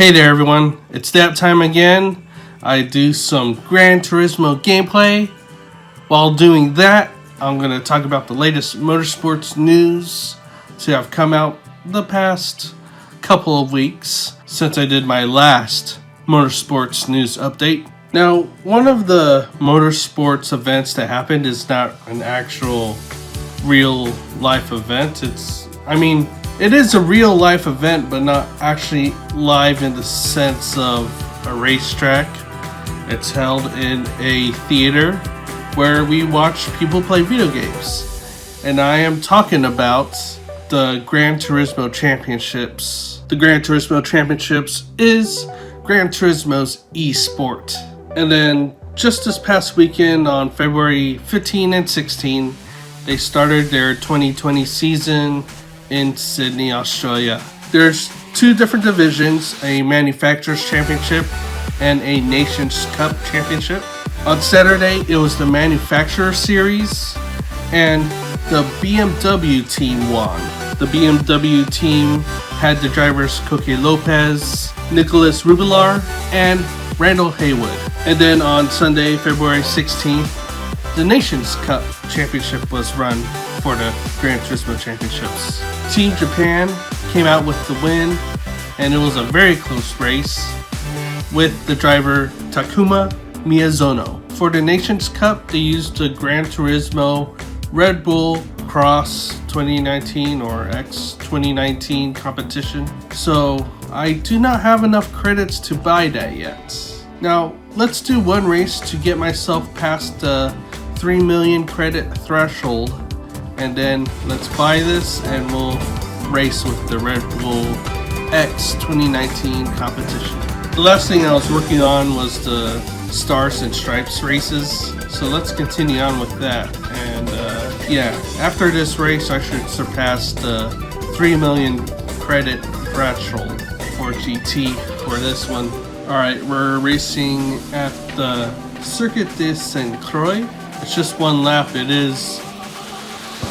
Hey there everyone, it's that time again. I do some Gran Turismo gameplay. While doing that, I'm going to talk about the latest motorsports news that have come out the past couple of weeks since I did my last motorsports news update. Now, one of the motorsports events that happened is not an actual real life event. It is a real life event, but not actually live in the sense of a racetrack. It's held in a theater where we watch people play video games. And I am talking about the Gran Turismo Championships. The Gran Turismo Championships is Gran Turismo's esport. And then just this past weekend on February 15 and 16, they started their 2020 season in Sydney, Australia. There's two different divisions, a Manufacturers Championship and a Nations Cup Championship. On Saturday, it was the Manufacturer Series, and the BMW team won. The BMW team had the drivers Coque Lopez, Nicholas Rubilar, and Randall Haywood. And then on Sunday, February 16th, the Nations Cup Championship was run for the Gran Turismo Championships. Team Japan came out with the win, and it was a very close race with the driver Takuma Miyazono. For the Nations Cup, they used the Gran Turismo Red Bull Cross 2019 or X 2019 competition, so I do not have enough credits to buy that yet. Now, let's do one race to get myself past the 3 million credit threshold, and then let's buy this and we'll race with the Red Bull X 2019 competition. The last thing I was working on was the Stars and Stripes races, so let's continue on with that. And after this race I should surpass the 3 million credit threshold for GT for this one. Alright, we're racing at the Circuit de Saint Croix. It's just one lap. It is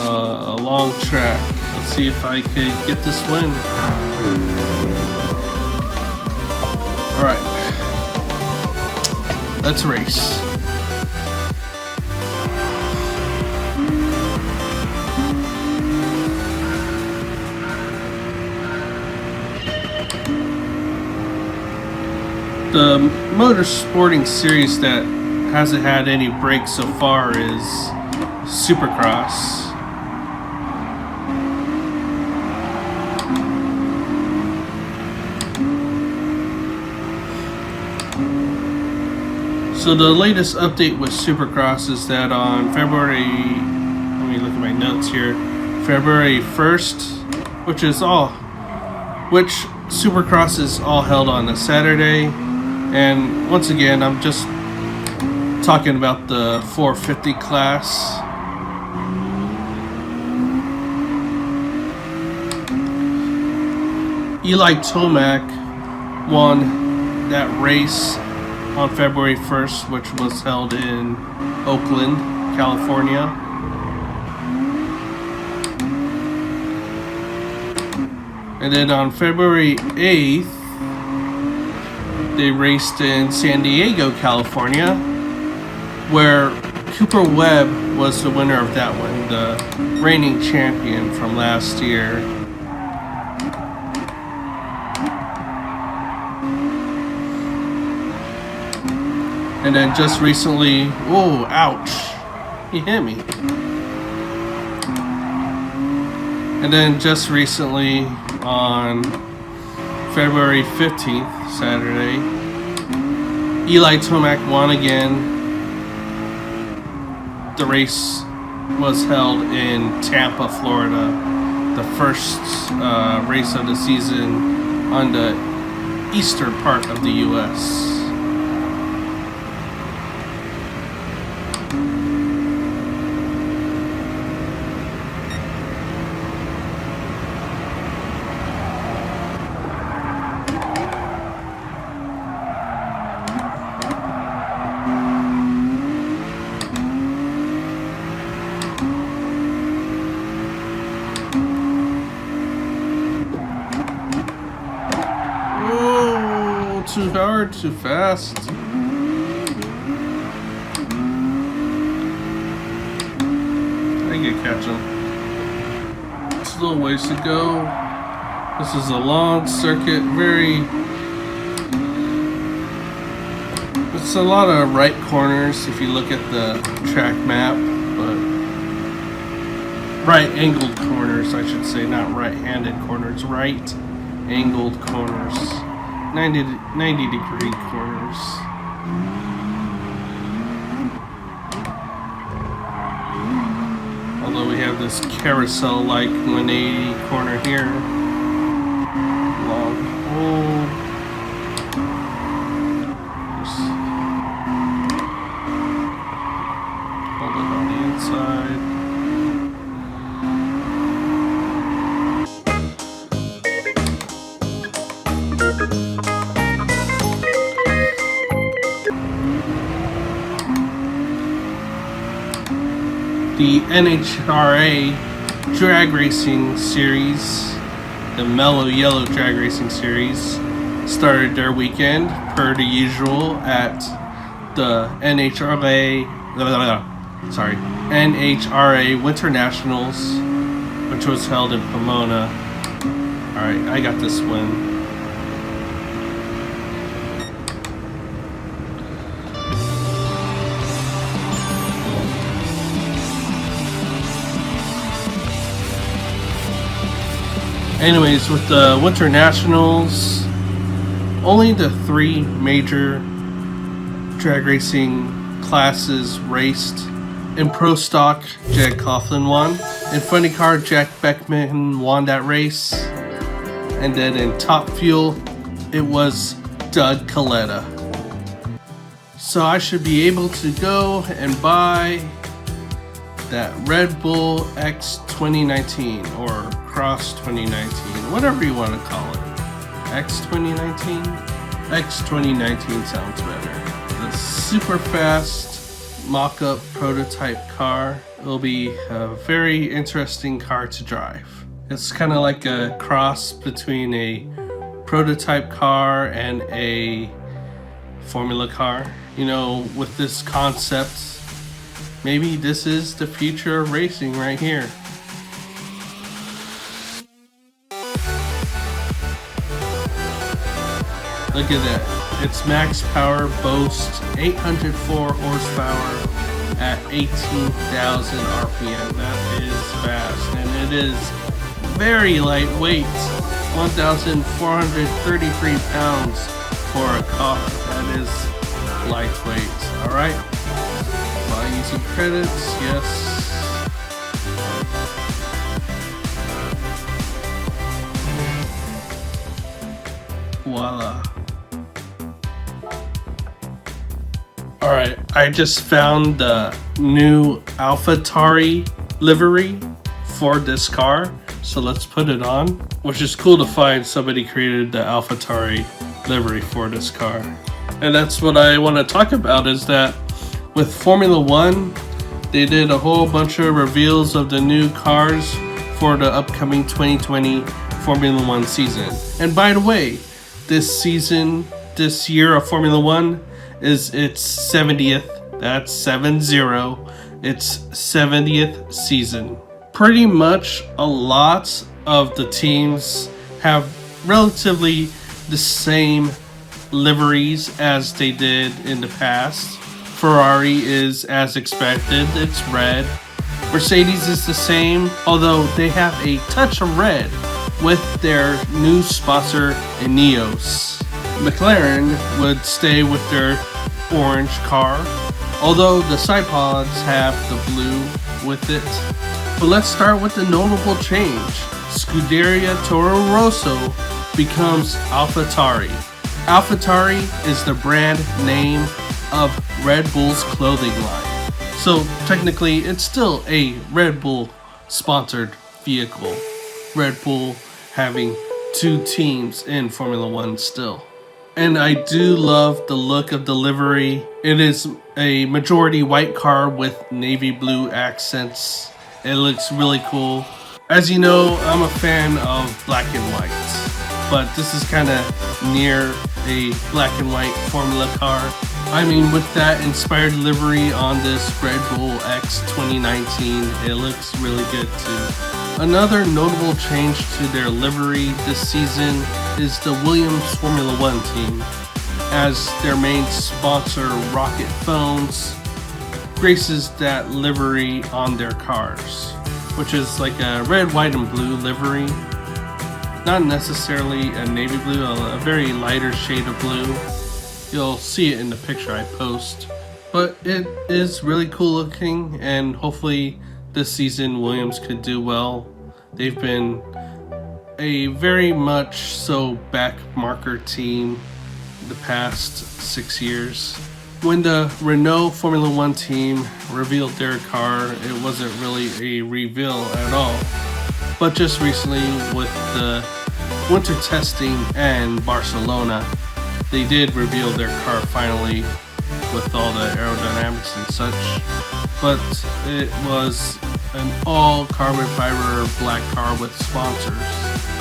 a long track. Let's see if I could get this win. Alright, let's race. The motorsporting series that hasn't had any breaks so far is Supercross. So the latest update with Supercross is that on February 1st, which Supercross is all held on a Saturday. And once again, I'm just talking about the 450 class. Eli Tomac won that race on February 1st, which was held in Oakland, California. And then on February 8th, they raced in San Diego, California, where Cooper Webb was the winner of that one, the reigning champion from last year. And then just recently, oh, ouch, he hit me. And then just recently, on February 15th, Saturday, Eli Tomac won again. The race was held in Tampa, Florida, the first race of the season on the eastern part of the U.S. too hard, too fast. I can catch him. It's a little ways to go. This is a long circuit, it's a lot of right corners if you look at the track map, but right angled corners, I should say, not right-handed corners, right angled corners, 90 degree corners. Although we have this carousel-like 180 corner here. Long hole. Just hold it on the inside. The NHRA Drag Racing Series, the Mellow Yellow Drag Racing Series, started their weekend per the usual at the NHRA Winter Nationals, which was held in Pomona. Alright, I got this win. Anyways, with the Winter Nationals, only the 3 major drag racing classes raced. In Pro Stock, Jed Coughlin won. In Funny Car, Jack Beckman won that race. And then in Top Fuel, it was Doug Coletta. So I should be able to go and buy that Red Bull X 2019 or Cross 2019, whatever you want to call it. X 2019? X 2019 sounds better. The super fast mock-up prototype car will be a very interesting car to drive. It's kind of like a cross between a prototype car and a formula car. You know, with this concept, maybe this is the future of racing right here. Look at that. Its max power boasts 804 horsepower at 18,000 RPM. That is fast, and it is very lightweight. 1,433 pounds for a car. That is lightweight. Alright. Buy using credits, yes. Voila. Alright, I just found the new AlphaTauri livery for this car, so let's put it on. Which is cool to find somebody created the AlphaTauri livery for this car. And that's what I want to talk about, is that with Formula One, they did a whole bunch of reveals of the new cars for the upcoming 2020 Formula One season. And by the way, this year of Formula One is its 70th, that's 70, its 70th season. Pretty much a lot of the teams have relatively the same liveries as they did in the past. Ferrari is as expected, it's red. Mercedes is the same, although they have a touch of red with their new sponsor Ineos. McLaren would stay with their orange car, although the side pods have the blue with it. But let's start with the notable change. Scuderia Toro Rosso becomes AlphaTauri. AlphaTauri is the brand name of Red Bull's clothing line. So technically it's still a Red Bull sponsored vehicle. Red Bull having 2 teams in Formula One still. And I do love the look of the livery. It is a majority white car with navy blue accents. It looks really cool. As you know, I'm a fan of black and white, but this is kind of near a black and white Formula car. I mean, with that inspired livery on this Red Bull X 2019, it looks really good too. Another notable change to their livery this season is the Williams Formula One team, as their main sponsor, Rocket Phones, graces that livery on their cars, which is like a red, white, and blue livery. Not necessarily a navy blue, a very lighter shade of blue. You'll see it in the picture I post. But it is really cool looking, and hopefully this season Williams could do well. They've been a very much so back marker team the past 6 years. When the Renault Formula One team revealed their car, it wasn't really a reveal at all. But just recently with the winter testing and Barcelona, they did reveal their car finally with all the aerodynamics and such. But it was an all carbon fiber black car with sponsors.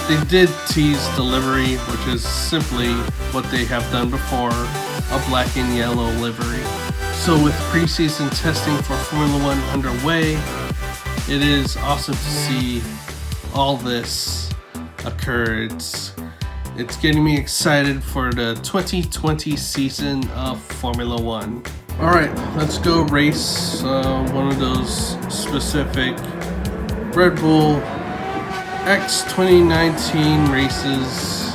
They did tease the livery, which is simply what they have done before, a black and yellow livery. So with preseason testing for Formula One underway, it is awesome to see all this occur. It's getting me excited for the 2020 season of Formula One. Alright, let's go race one of those specific Red Bull X 2019 races.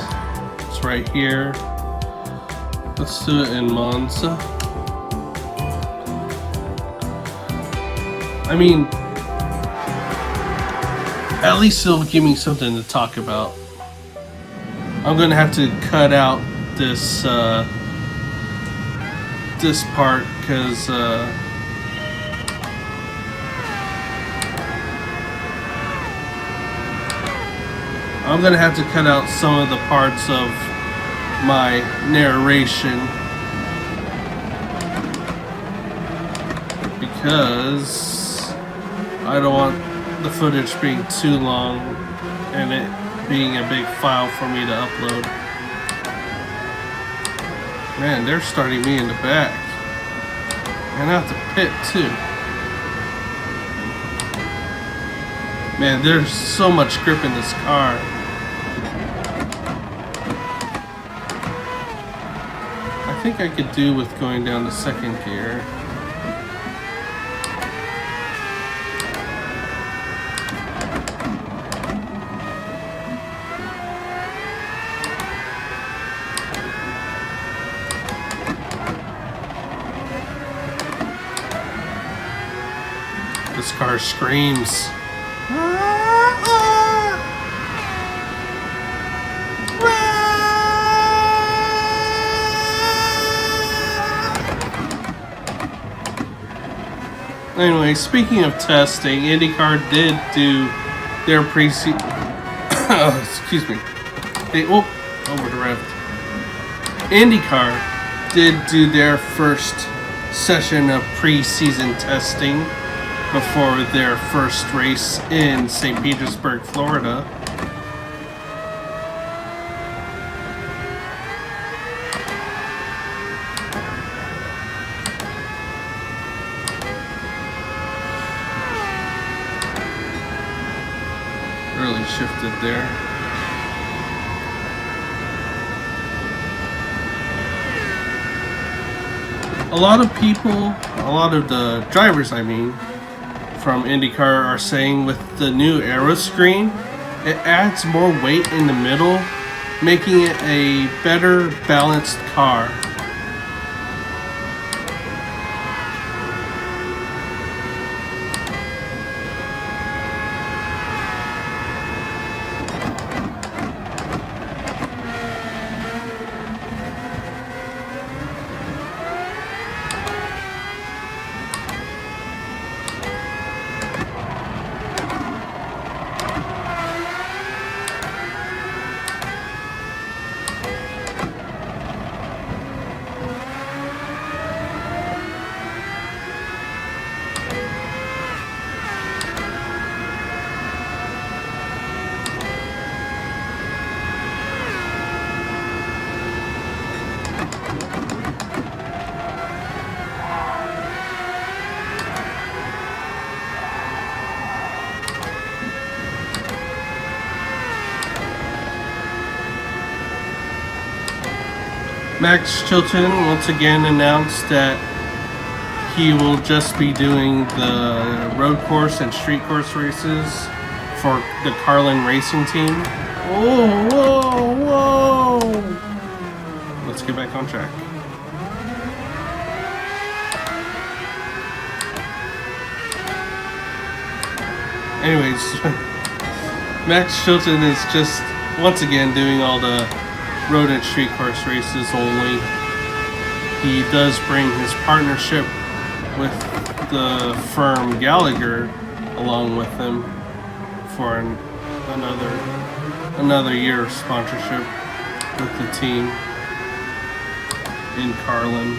It's right here. Let's do it in Monza. I mean, at least it'll give me something to talk about. I'm gonna have to cut out this this part because I'm gonna have to cut out some of the parts of my narration because I don't want the footage being too long and it being a big file for me to upload. Man, they're starting me in the back and out the pit too. Man, there's so much grip in this car. I think I could do with going down to second gear. This car screams. Anyway, speaking of testing, IndyCar did do their excuse me. Over the rev. IndyCar did do their first session of pre-season testing before their first race in St. Petersburg, Florida. Really shifted there. A lot of people, a lot of the drivers I mean, from IndyCar are saying with the new aero screen, it adds more weight in the middle, making it a better balanced car. Max Chilton once again announced that he will just be doing the road course and street course races for the Carlin Racing team. Oh, whoa, whoa! Let's get back on track. Anyways, Max Chilton is just once again doing all the road and street course races only. He does bring his partnership with the firm Gallagher along with him for another year of sponsorship with the team in Carlin.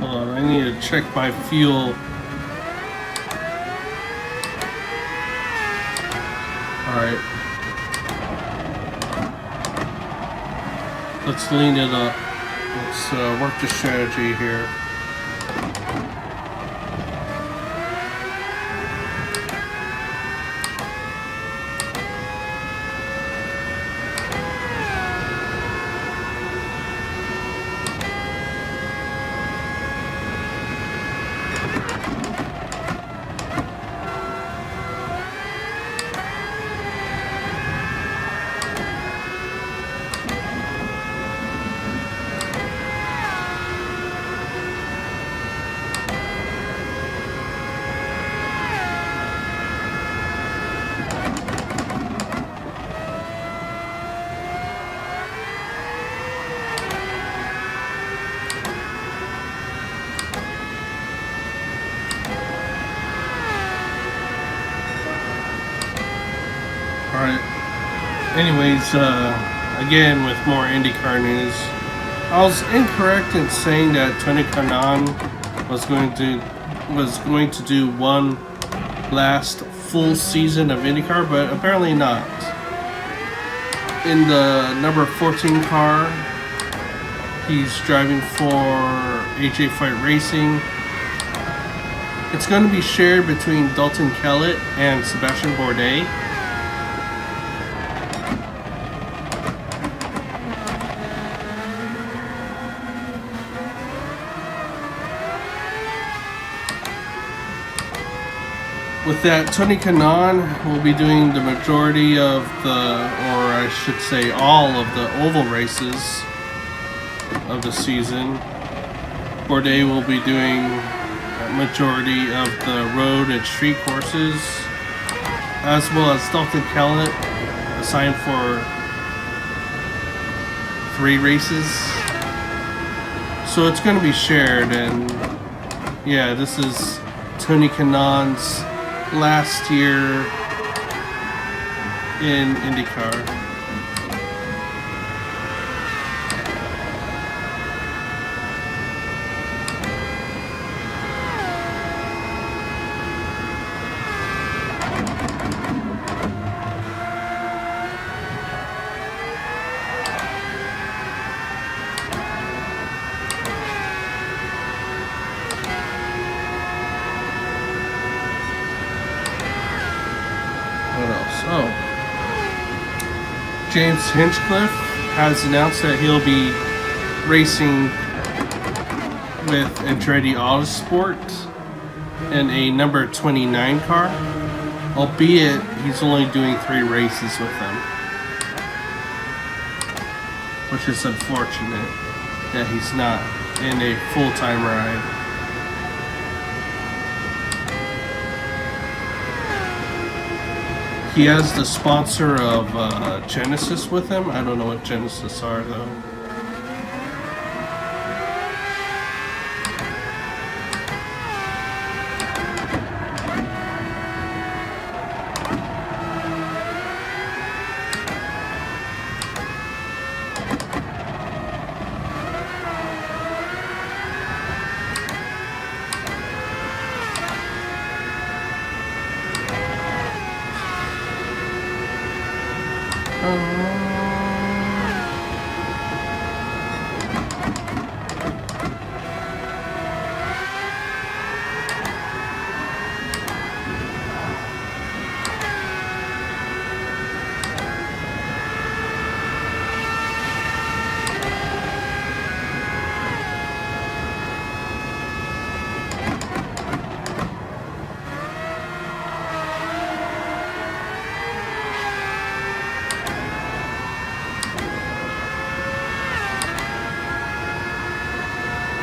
I need to check my fuel. Alright. Let's lean it up. Let's work the strategy here. Alright. Anyways, again with more IndyCar news. I was incorrect in saying that Tony Kanaan was going to do one last full season of IndyCar, but apparently not. In the number 14 car, he's driving for AJ Fight Racing. It's going to be shared between Dalton Kellett and Sebastian Bourdais. With that, Tony Kanaan will be doing the majority of or I should say all of the oval races of the season. Bourdais will be doing a majority of the road and street courses, as well as Dalton Kellett, assigned for 3 races. So it's going to be shared, and yeah, this is Tony Kanaan's last year in IndyCar. What else? Oh, James Hinchcliffe has announced that he'll be racing with Andretti Autosport in a number 29 car, albeit he's only doing 3 races with them, which is unfortunate that he's not in a full-time ride. He has the sponsor of Genesis with him. I don't know what Genesis are though.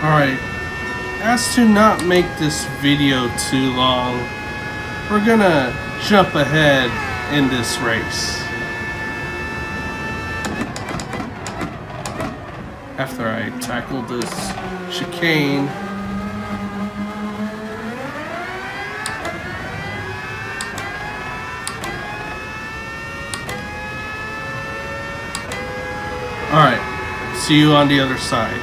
Alright, as to not make this video too long, we're gonna jump ahead in this race. After I tackle this chicane. Alright, see you on the other side.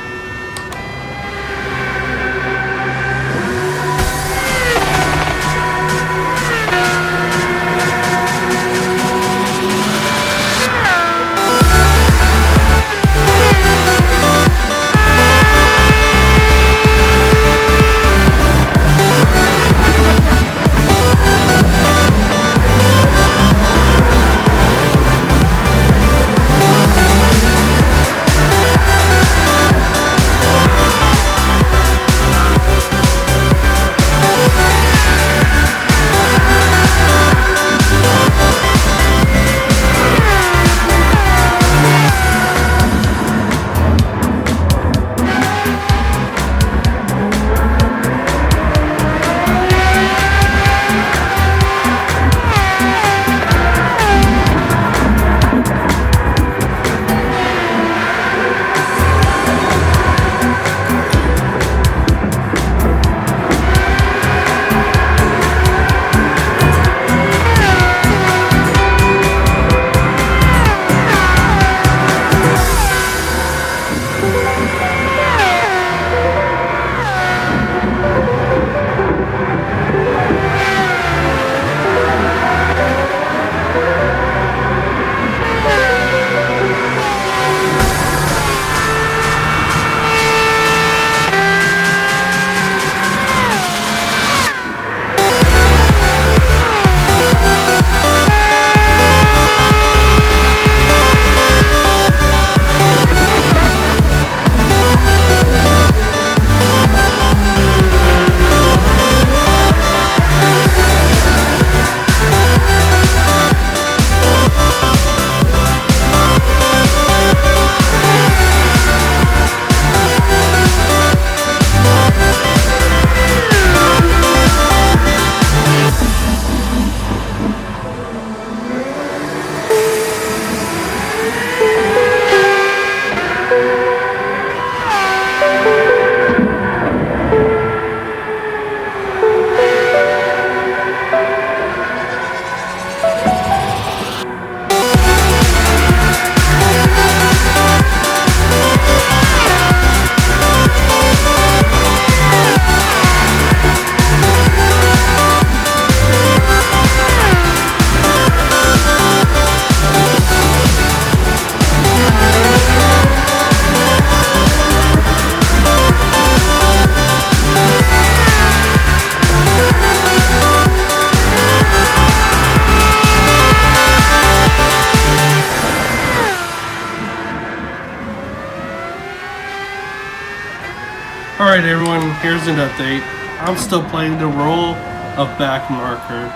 Alright everyone, here's an update. I'm still playing the role of back marker.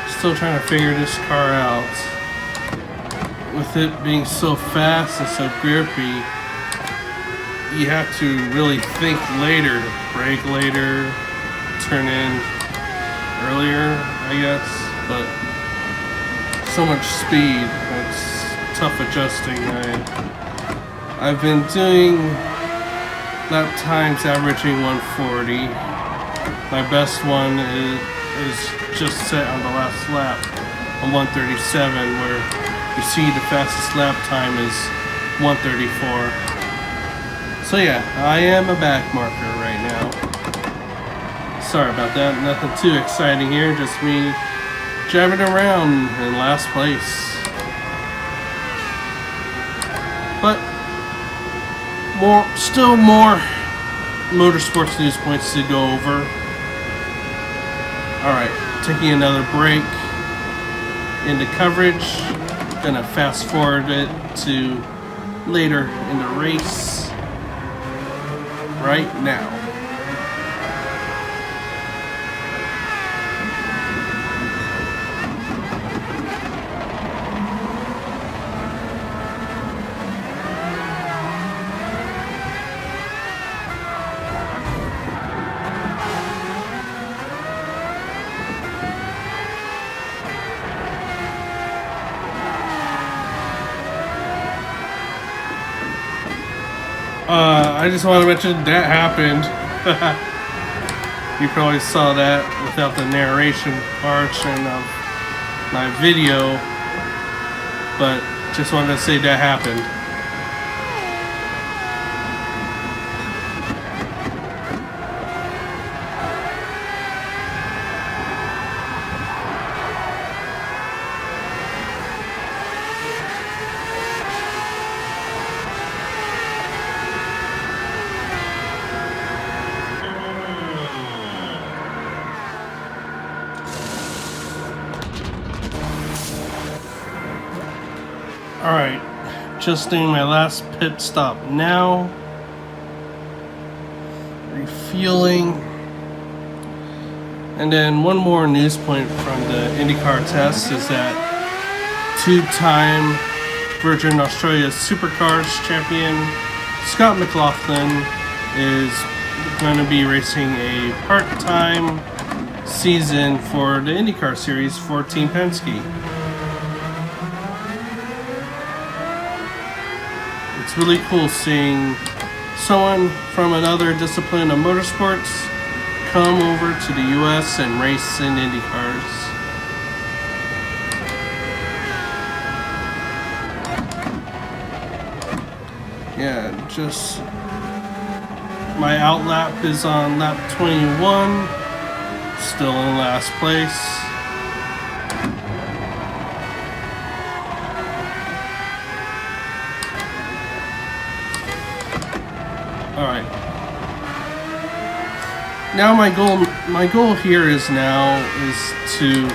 Still trying to figure this car out. With it being so fast and so grippy, you have to really think later, brake later, turn in earlier, I guess, but so much speed, it's tough adjusting. I've been doing lap times averaging 140. My best one is just set on the last lap on 137, where you see the fastest lap time is 134. So yeah, I am a back marker right now. Sorry about that, nothing too exciting here, just me driving around in last place. But still more motorsports news points to go over. Alright, taking another break into coverage. Gonna fast forward it to later in the race right now. I just want to mention that happened. You probably saw that without the narration portion of my video, but just wanted to say that happened. Alright, just doing my last pit stop now. Refueling. And then one more news point from the IndyCar test is that two-time Virgin Australia Supercars champion Scott McLaughlin is going to be racing a part-time season for the IndyCar series for Team Penske. It's really cool seeing someone from another discipline of motorsports come over to the US and race in Indy cars. Yeah, just my out lap is on lap 21, still in last place. Alright. Now my goal here is to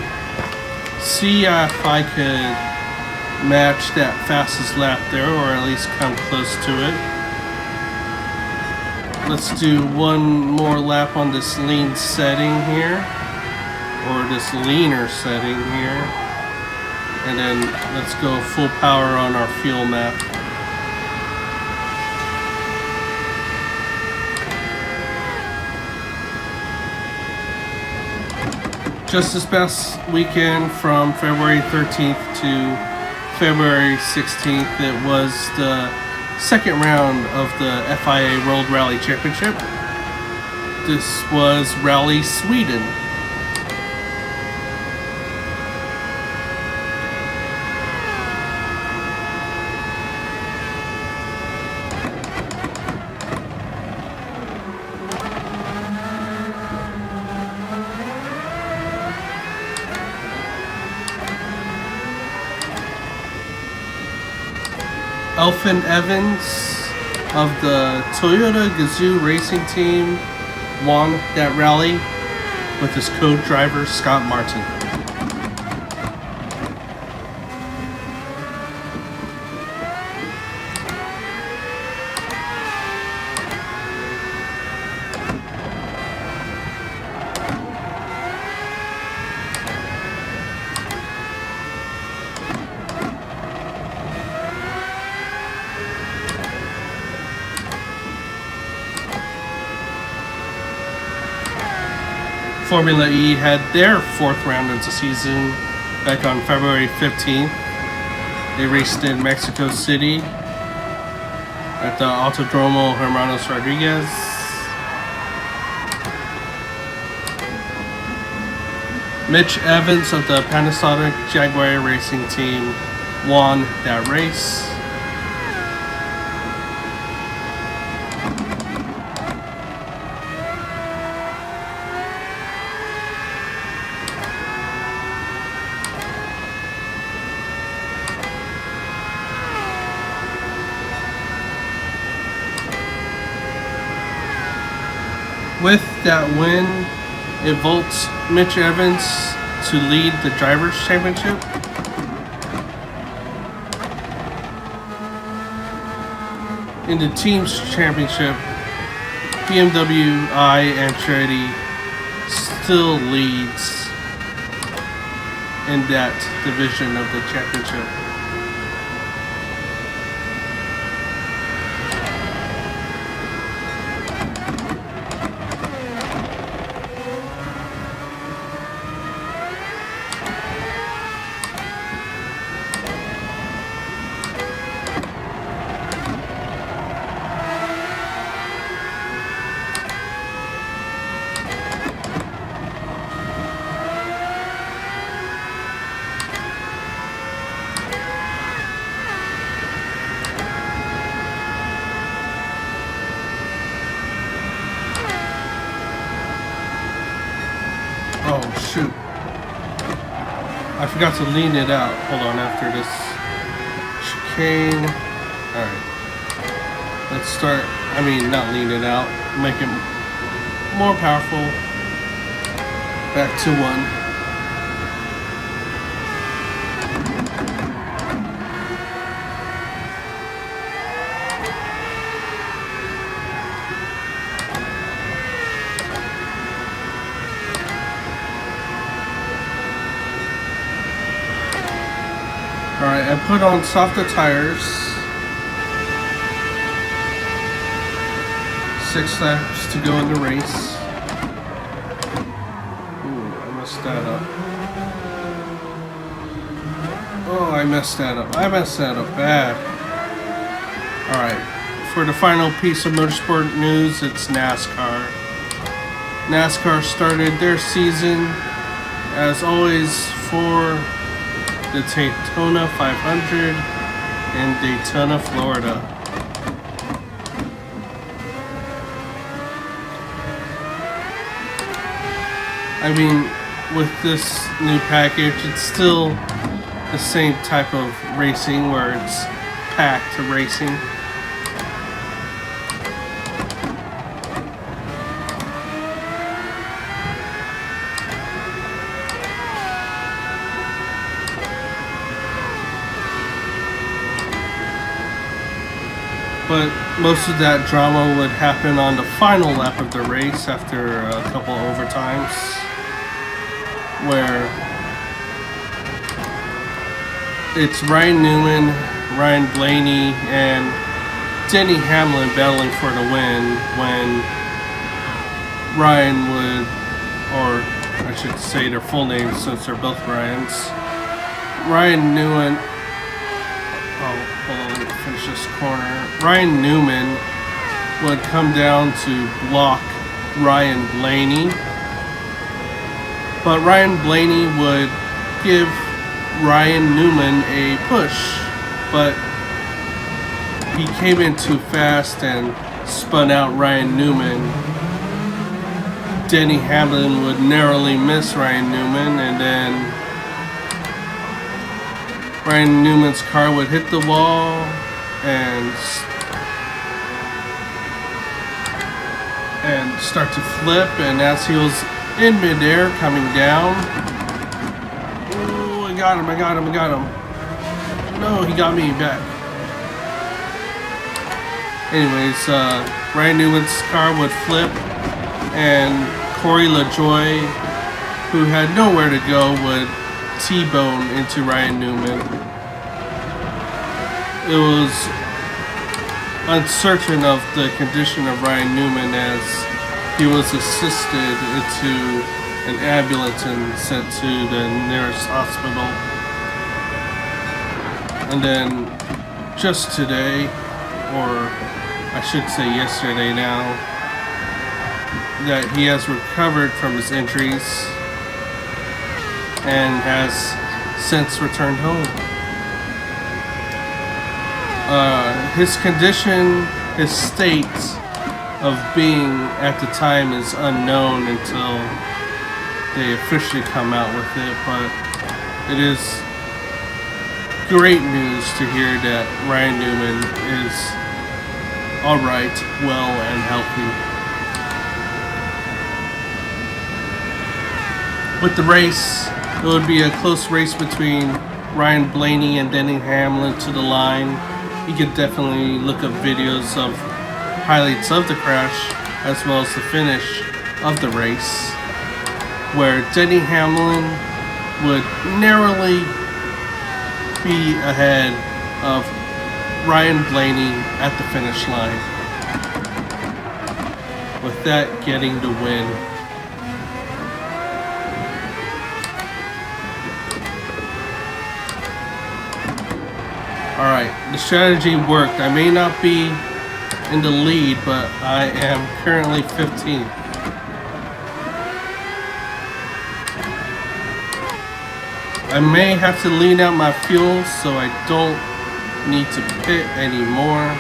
see if I could match that fastest lap there, or at least come close to it. Let's do one more lap on this lean setting here, or this leaner setting here, and then let's go full power on our fuel map. Just this past weekend, from February 13th to February 16th, it was the second round of the FIA World Rally Championship. This was Rally Sweden. Elfyn Evans of the Toyota Gazoo racing team won that rally with his co-driver Scott Martin. Formula E had their 4th round of the season back on February 15th. They raced in Mexico City at the Autodromo Hermanos Rodriguez. Mitch Evans of the Panasonic Jaguar Racing Team won that race. With that win, it vaults Mitch Evans to lead the Drivers' Championship. In the Teams' Championship, BMW I Andretti still leads in that division of the championship. Oh shoot. I forgot to lean it out. Hold on, after this chicane. Alright. Let's start, not lean it out. Make it more powerful. Back to 1. Alright, I put on softer tires. 6 laps to go in the race. Ooh, I messed that up. Oh, I messed that up. I messed that up bad. Alright, for the final piece of motorsport news, it's NASCAR. NASCAR started their season, as always, for the Daytona 500 in Daytona, Florida. With this new package, it's still the same type of racing where it's packed racing. But most of that drama would happen on the final lap of the race after a couple overtimes, where it's Ryan Newman, Ryan Blaney, and Denny Hamlin battling for the win when Ryan would, or I should say their full names since they're both Ryans. Ryan Newman, hold on, let me finish this corner. Ryan Newman would come down to block Ryan Blaney, but Ryan Blaney would give Ryan Newman a push, but he came in too fast and spun out Ryan Newman. Denny Hamlin would narrowly miss Ryan Newman, and then Ryan Newman's car would hit the wall and start to flip, and as he was in midair coming down, oh, I got him. No, he got me back. Anyways, Ryan Newman's car would flip, and Corey LaJoie, who had nowhere to go, would T-bone into Ryan Newman. It was uncertain of the condition of Ryan Newman as he was assisted into an ambulance and sent to the nearest hospital. And then just today, or I should say yesterday now, that he has recovered from his injuries and has since returned home. His condition, his state of being at the time is unknown until they officially come out with it, but it is great news to hear that Ryan Newman is alright, well, and healthy. With the race, it would be a close race between Ryan Blaney and Denny Hamlin to the line. You could definitely look up videos of highlights of the crash as well as the finish of the race, where Denny Hamlin would narrowly be ahead of Ryan Blaney at the finish line, with that getting the win. Alright, the strategy worked. I may not be in the lead, but I am currently 15th. I may have to lean out my fuel so I don't need to pit anymore.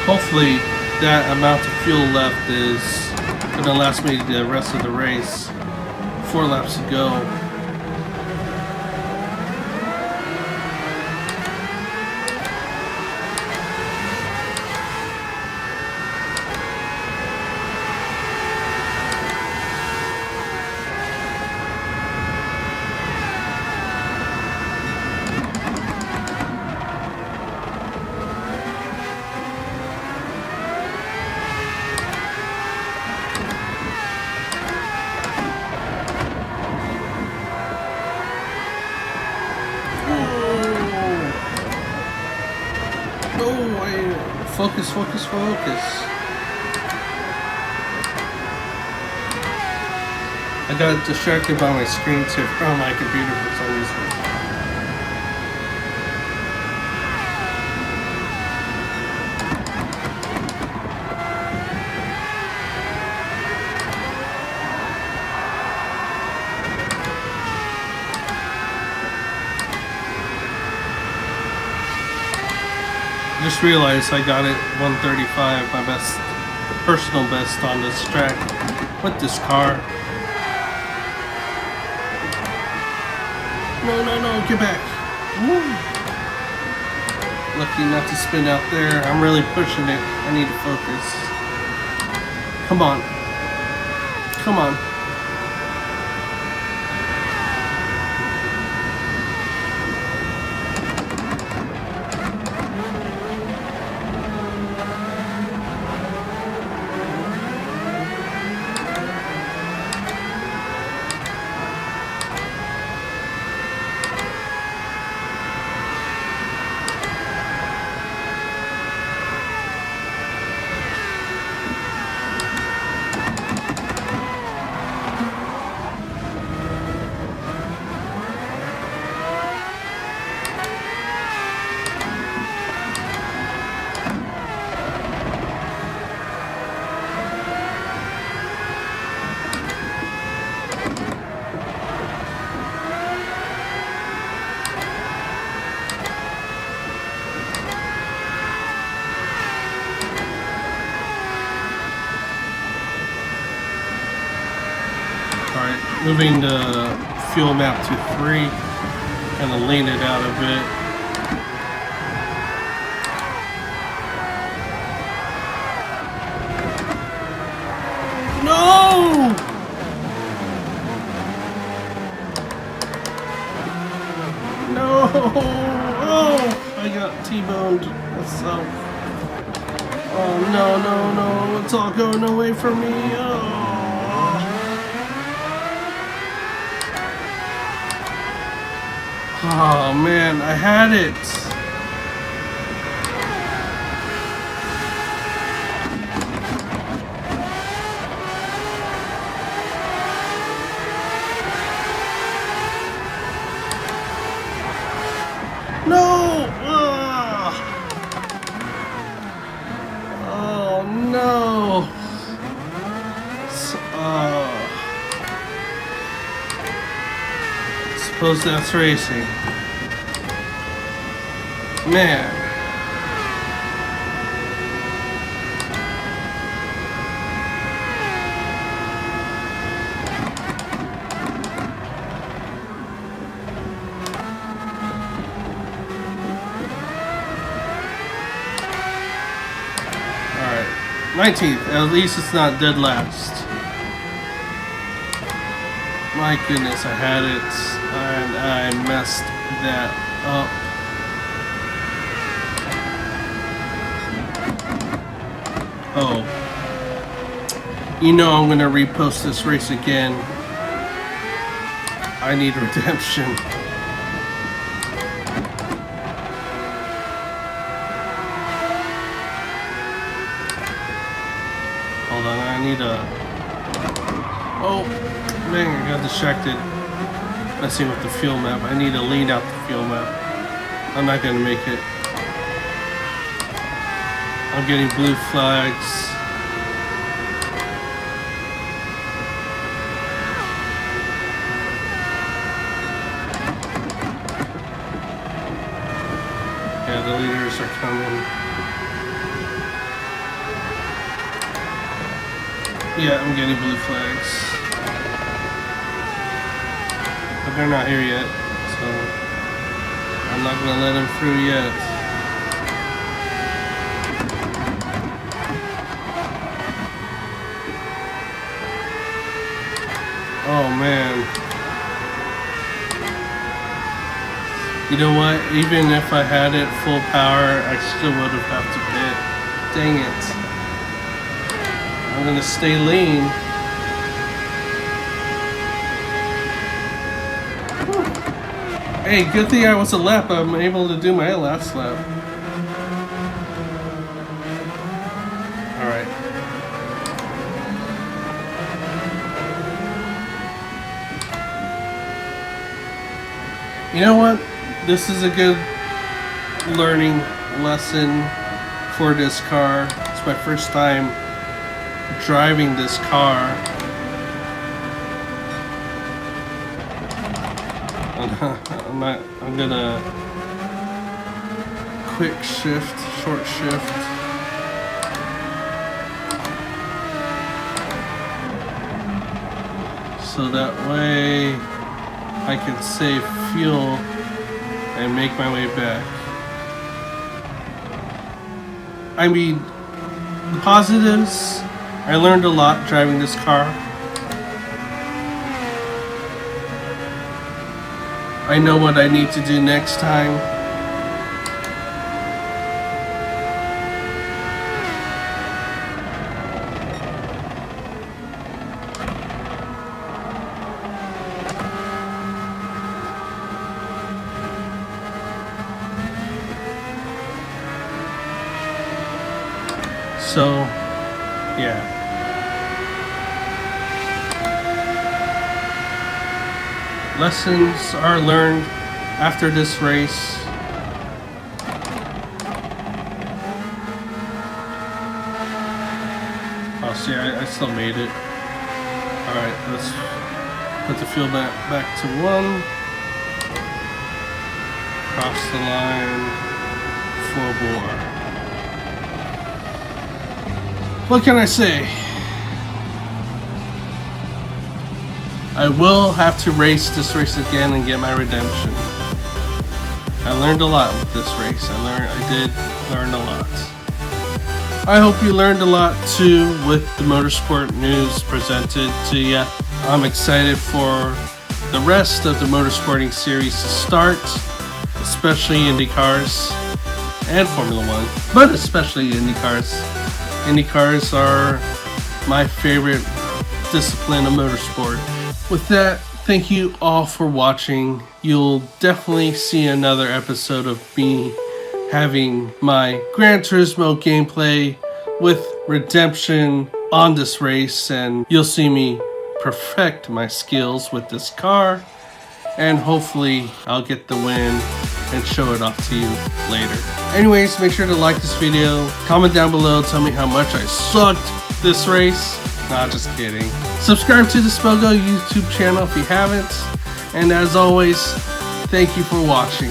Hopefully that amount of fuel left is going to last me the rest of the race. 4 laps to go. Focus, focus, focus. I got distracted by my screen tip from my computer for some reason. Just realized I got it 135, my best, personal best on this track with this car. No, no, no, get back. Woo. Lucky not to spin out there. I'm really pushing it. I need to focus. Come on. Come on. Moving the fuel map to 3. Kind of lean it out a bit. No! No! Oh! I got T-boned myself. Oh no, no, no. It's all going away from me. Oh. Oh man, I had it. No! Oh no! Suppose that's racing. Man. Alright. 19th. At least it's not dead last. My goodness, I had it. And I messed that up. Oh. You know I'm gonna repost this race again. I need redemption. Hold on, I need a... Oh, dang, I got distracted. Messing with the fuel map. I need to lean out the fuel map. I'm not gonna make it. I'm getting blue flags. Yeah, the leaders are coming. Yeah, I'm getting blue flags. But they're not here yet, so I'm not gonna let them through yet. Oh man. You know what? Even if I had it full power, I still would have had to pit. Dang it. I'm gonna stay lean. Hey, good thing I was a lap. I'm able to do my last lap. Alright. You know what? This is a good learning lesson for this car. It's my first time driving this car. I'm gonna quick shift, short shift. So that way I can save fuel and make my way back. I mean, the positives, I learned a lot driving this car. I know what I need to do next time. So, yeah. Lessons are learned after this race. Oh, see, I still made it. Alright, let's put the fuel back to 1. Cross the line. 4 more. What can I say? I will have to race this race again and get my redemption. I learned a lot with this race. I did learn a lot. I hope you learned a lot too with the motorsport news presented to you. I'm excited for the rest of the motorsporting series to start, especially Indy cars and Formula One, but especially Indy cars. Indy cars are my favorite discipline of motorsport. With that, thank you all for watching. You'll definitely see another episode of me having my Gran Turismo gameplay with redemption on this race, and you'll see me perfect my skills with this car, and hopefully I'll get the win and show it off to you later. Anyways, make sure to like this video, comment down below, tell me how much I sucked this race. Nah, just kidding. Subscribe to the Spogo YouTube channel if you haven't. And as always, thank you for watching.